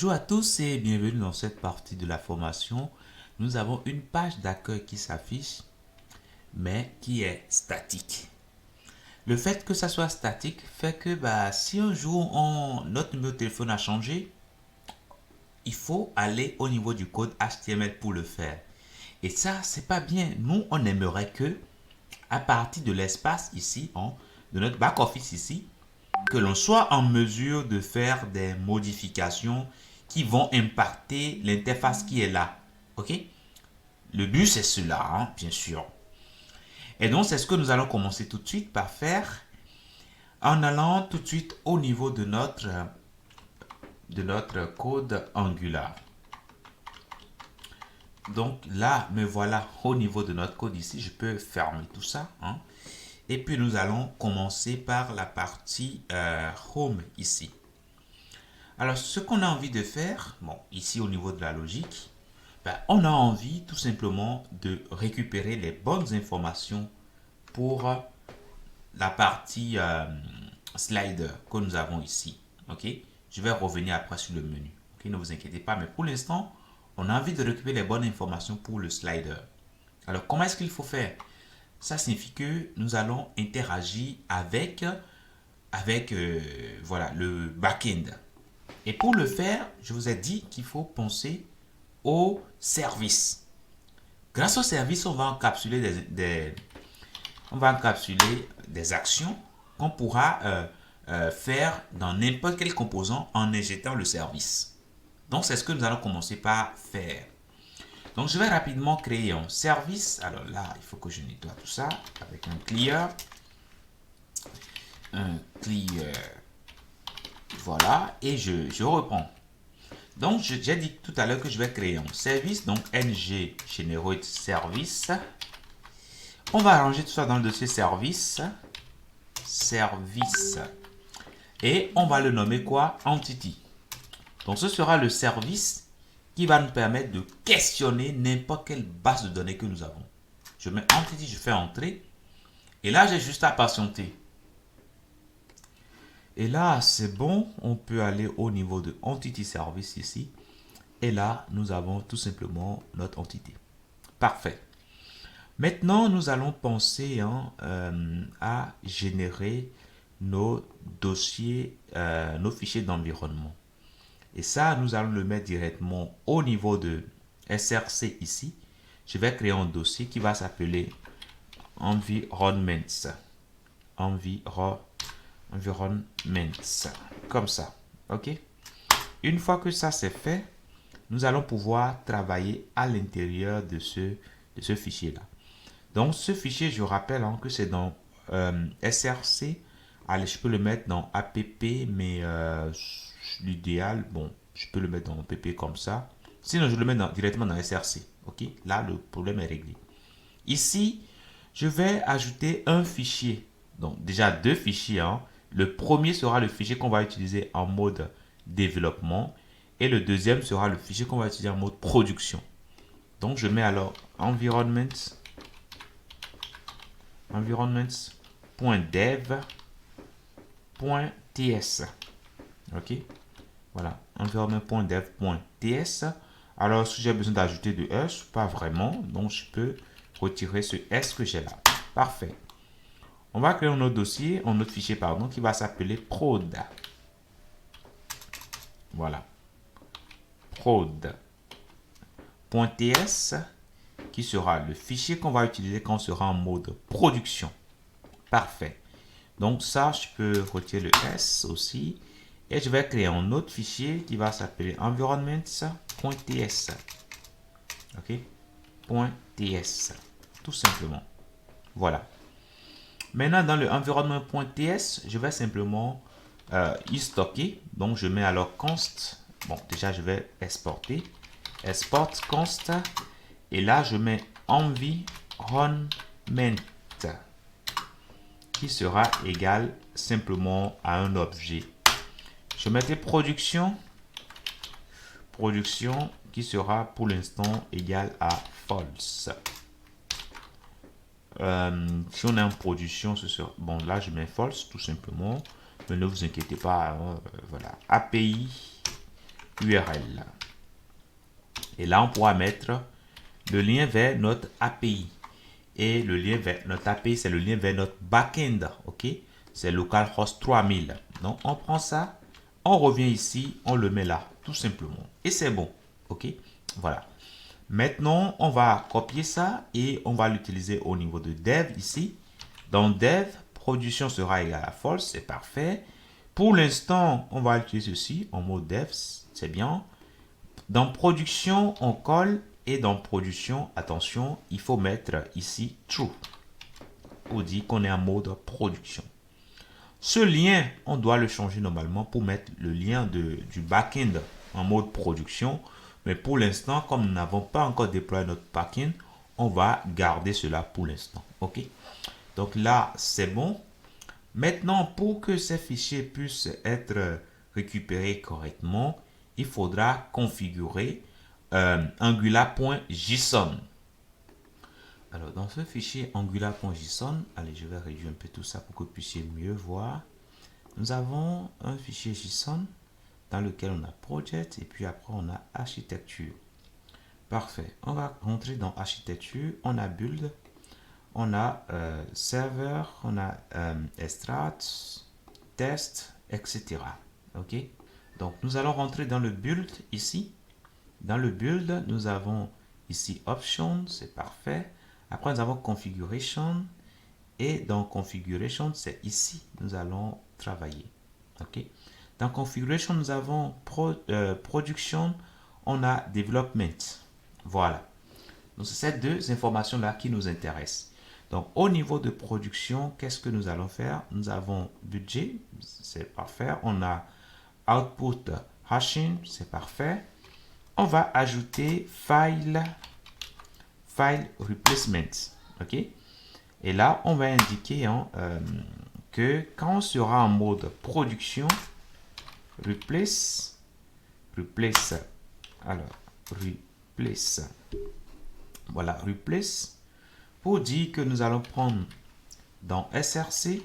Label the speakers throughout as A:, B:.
A: Bonjour à tous et bienvenue dans cette partie de la formation. Nous avons une page d'accueil qui s'affiche, mais qui est statique. Le fait que ça soit statique fait que si un jour notre numéro de téléphone a changé, il faut aller au niveau du code HTML pour le faire. Et ça, c'est pas bien. Nous, on aimerait que, à partir de l'espace ici, de notre back-office ici, que l'on soit en mesure de faire des modifications qui vont impacter l'interface qui est là. Ok? Le but, c'est cela, bien sûr. Et donc, c'est ce que nous allons commencer tout de suite par faire en allant tout de suite au niveau de notre code Angular. Donc là, me voilà au niveau de notre code ici. Je peux fermer tout ça. Et puis, nous allons commencer par la partie Home ici. Alors, ce qu'on a envie de faire, ici au niveau de la logique, on a envie tout simplement de récupérer les bonnes informations pour la partie slider que nous avons ici. Ok, je vais revenir après sur le menu. Ok, ne vous inquiétez pas, mais pour l'instant, on a envie de récupérer les bonnes informations pour le slider. Alors, comment est-ce qu'il faut faire? Ça signifie que nous allons interagir avec voilà, le back-end. Et pour le faire, je vous ai dit qu'il faut penser au service. Grâce au service, on va encapsuler des actions qu'on pourra faire dans n'importe quel composant en injectant le service. Donc, c'est ce que nous allons commencer par faire. Donc, je vais rapidement créer un service. Alors là, il faut que je nettoie tout ça avec un clear. Un clear. Voilà. Et je reprends. Donc, j'ai dit tout à l'heure que je vais créer un service. Donc, ng generate service. On va arranger tout ça dans le dossier service. Service. Et on va le nommer quoi? Entity. Donc, ce sera le service qui va nous permettre de questionner n'importe quelle base de données que nous avons. Je mets Entity, je fais entrer. Et là, j'ai juste à patienter. Et là, c'est bon. On peut aller au niveau de Entity Service ici. Et là, nous avons tout simplement notre entité. Parfait. Maintenant, nous allons penser à générer nos dossiers, nos fichiers d'environnement. Et ça, nous allons le mettre directement au niveau de SRC ici. Je vais créer un dossier qui va s'appeler Environments. Environments. Comme ça. OK? Une fois que ça c'est fait, nous allons pouvoir travailler à l'intérieur de ce fichier-là. Donc, ce fichier, je rappelle que c'est dans SRC. Allez, je peux le mettre dans app, mais l'idéal, je peux le mettre dans app comme ça. Sinon, je le mets directement dans SRC. Ok, là, le problème est réglé. Ici, je vais ajouter un fichier. Donc, déjà deux fichiers. Le premier sera le fichier qu'on va utiliser en mode développement. Et le deuxième sera le fichier qu'on va utiliser en mode production. Donc, je mets alors environments.dev. .ts. Ok, voilà, environment.dev.ts. Alors, si j'ai besoin d'ajouter de S, pas vraiment, donc je peux retirer ce S que j'ai là. Parfait. On va créer un autre dossier, un autre fichier, pardon, qui va s'appeler prod. Voilà, prod.ts, qui sera le fichier qu'on va utiliser quand on sera en mode production. Parfait. Donc ça, je peux retirer le S aussi. Et je vais créer un autre fichier qui va s'appeler environments.ts. Ok, .ts. Tout simplement. Voilà. Maintenant, dans le environment.ts, je vais simplement y stocker. Donc, je mets alors const. Bon, déjà, je vais exporter. Export const. Et là, je mets environment qui sera égal simplement à un objet. Je mettrai production qui sera pour l'instant égal à false. Si on est en production, ce sera bon. Là, je mets false tout simplement, mais ne vous inquiétez pas. Voilà, API URL. Et là, on pourra mettre le lien vers notre API. Et le lien vers notre API, c'est le lien vers notre backend. OK? C'est localhost 3000. Donc, on prend ça, on revient ici, on le met là, tout simplement. Et c'est bon. OK? Voilà. Maintenant, on va copier ça et on va l'utiliser au niveau de dev ici. Dans dev, production sera égal à false, c'est parfait. Pour l'instant, on va utiliser ceci en mode dev, c'est bien. Dans production, on colle et dans production, attention, il faut mettre ici true. On dit qu'on est en mode production. Ce lien, on doit le changer normalement pour mettre le lien du backend en mode production. Mais pour l'instant, comme nous n'avons pas encore déployé notre backend, on va garder cela pour l'instant. OK? Donc là, c'est bon. Maintenant, pour que ces fichiers puissent être récupérés correctement, il faudra configurer angular.json. Alors, dans ce fichier angular.json, allez, je vais réduire un peu tout ça pour que vous puissiez mieux voir. Nous avons un fichier JSON dans lequel on a project et puis après on a architecture. Parfait. On va rentrer dans architecture. On a build, on a serveur, on a extract, test, etc. OK? Donc, nous allons rentrer dans le build ici. Dans le build, nous avons ici option, c'est parfait. Après, nous avons configuration. Et dans configuration, c'est ici nous allons travailler. OK? Dans configuration, nous avons production, on a development. Voilà. Donc, c'est ces deux informations-là qui nous intéressent. Donc, au niveau de production, qu'est-ce que nous allons faire? Nous avons budget, c'est parfait. On a output hashing, c'est parfait. On va ajouter file replacement. OK? Et là, on va indiquer que quand on sera en mode production, replace, alors, replace, voilà, replace, pour dire que nous allons prendre dans SRC,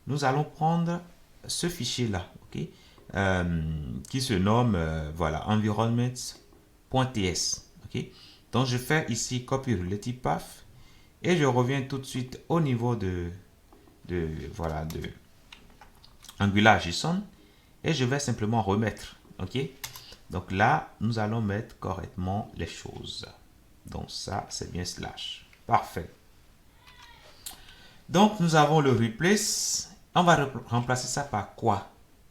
A: nous allons prendre ce fichier-là, ok, qui se nomme, voilà, environment.ts, ok. Donc, je fais ici copy relative path. Et je reviens tout de suite au niveau de Angular JSON et je vais simplement remettre. OK? Donc là, nous allons mettre correctement les choses. Donc ça, c'est bien slash. Parfait. Donc nous avons le replace. On va remplacer ça par quoi?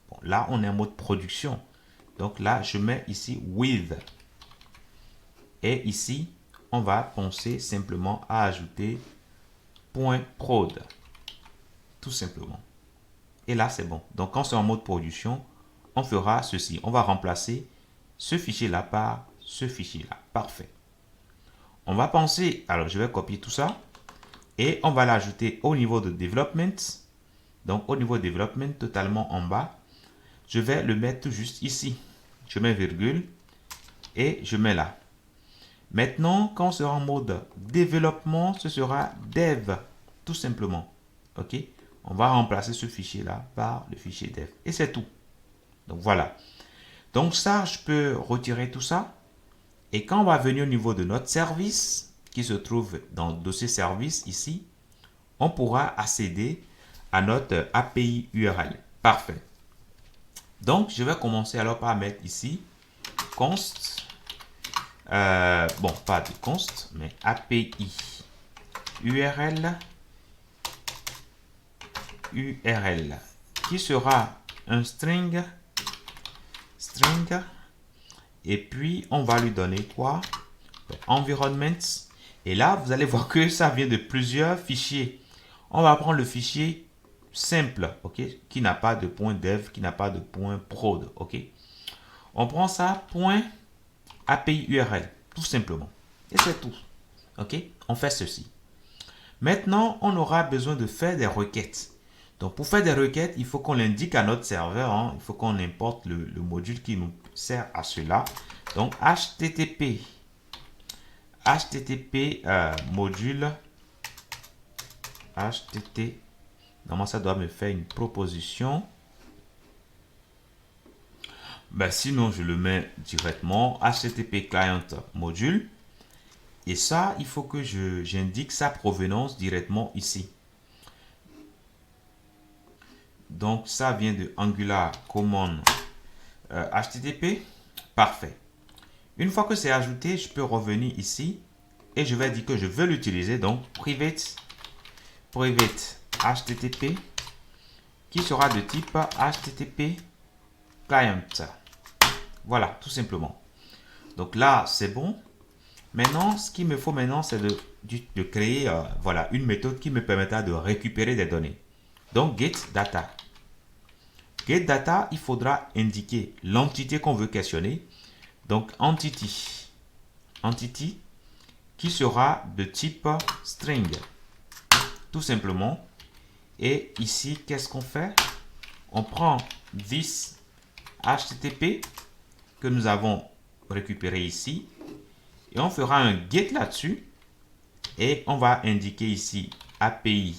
A: Bon, là, on est en mode production. Donc là, je mets ici with. Et ici, on va penser simplement à ajouter .prod. Tout simplement. Et là, c'est bon. Donc, quand c'est en mode production, on fera ceci. On va remplacer ce fichier-là par ce fichier-là. Parfait. On va penser, alors je vais copier tout ça et on va l'ajouter au niveau de development. Donc, au niveau de development, totalement en bas, je vais le mettre juste ici. Je mets virgule et je mets là. Maintenant, quand on sera en mode développement, ce sera dev, tout simplement. OK? On va remplacer ce fichier-là par le fichier dev. Et c'est tout. Donc, voilà. Donc, ça, je peux retirer tout ça. Et quand on va venir au niveau de notre service, qui se trouve dans le dossier service ici, on pourra accéder à notre API URL. Parfait. Donc, je vais commencer alors par mettre ici const. Bon, pas de const, mais API URL qui sera un string et puis on va lui donner quoi? Environment. Et là, vous allez voir que ça vient de plusieurs fichiers. On va prendre le fichier simple, ok, qui n'a pas de point .dev, qui n'a pas de point .prod, ok. On prend ça, point API URL, tout simplement. Et c'est tout. OK? On fait ceci. Maintenant, on aura besoin de faire des requêtes. Donc, pour faire des requêtes, il faut qu'on l'indique à notre serveur. Hein. Il faut qu'on importe le module qui nous sert à cela. Donc, HTTP module HTTP. Normalement, ça doit me faire une proposition. Ben, sinon, je le mets directement HTTP client module. Et ça, il faut que j'indique sa provenance directement ici. Donc, ça vient de Angular Common HTTP. Parfait. Une fois que c'est ajouté, je peux revenir ici et je vais dire que je veux l'utiliser. Donc, private HTTP qui sera de type HTTP client. Voilà, tout simplement. Donc là, c'est bon. Maintenant, ce qu'il me faut maintenant, c'est de créer voilà, une méthode qui me permettra de récupérer des données. Donc, get data. Get data, il faudra indiquer l'entité qu'on veut questionner. Donc, entity qui sera de type string. Tout simplement. Et ici, qu'est-ce qu'on fait? On prend this HTTP que nous avons récupéré ici. Et on fera un get là-dessus. Et on va indiquer ici API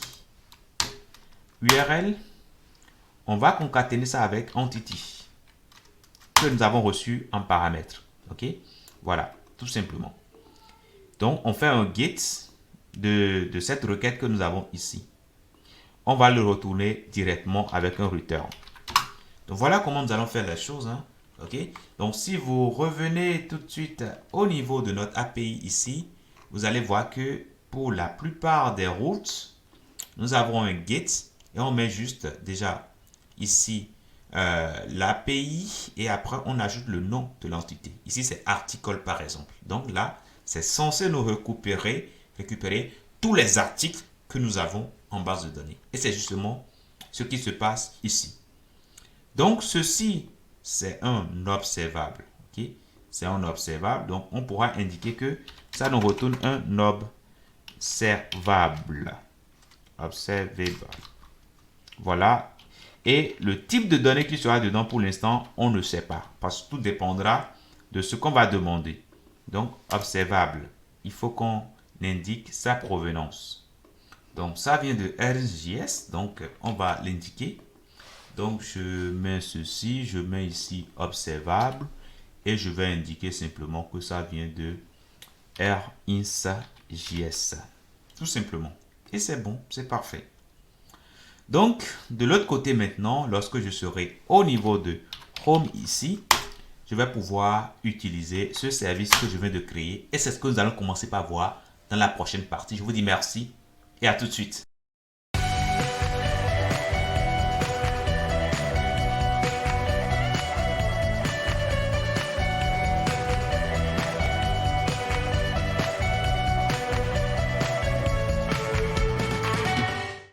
A: URL. On va concaténer ça avec entity que nous avons reçu en paramètre. OK? Voilà, tout simplement. Donc, on fait un get de cette requête que nous avons ici. On va le retourner directement avec un return. Donc, voilà comment nous allons faire les choses. Hein. OK? Donc, si vous revenez tout de suite au niveau de notre API ici, vous allez voir que pour la plupart des routes, nous avons un get et on met juste déjà ici l'API et après on ajoute le nom de l'entité. Ici, c'est article par exemple. Donc là, c'est censé nous récupérer tous les articles que nous avons en base de données. Et c'est justement ce qui se passe ici. Donc, ceci, c'est un observable. Okay? C'est un observable. Donc, on pourra indiquer que ça nous retourne un observable. Observable. Voilà. Et le type de données qui sera dedans pour l'instant, on ne sait pas. Parce que tout dépendra de ce qu'on va demander. Donc, observable. Il faut qu'on indique sa provenance. Donc, ça vient de RJS. Donc, on va l'indiquer. Donc, je mets ceci. Je mets ici observable. Et je vais indiquer simplement que ça vient de RINSJS. Tout simplement. Et c'est bon. C'est parfait. Donc, de l'autre côté maintenant, lorsque je serai au niveau de Home ici, je vais pouvoir utiliser ce service que je viens de créer. Et c'est ce que nous allons commencer par voir dans la prochaine partie. Je vous dis merci et à tout de suite.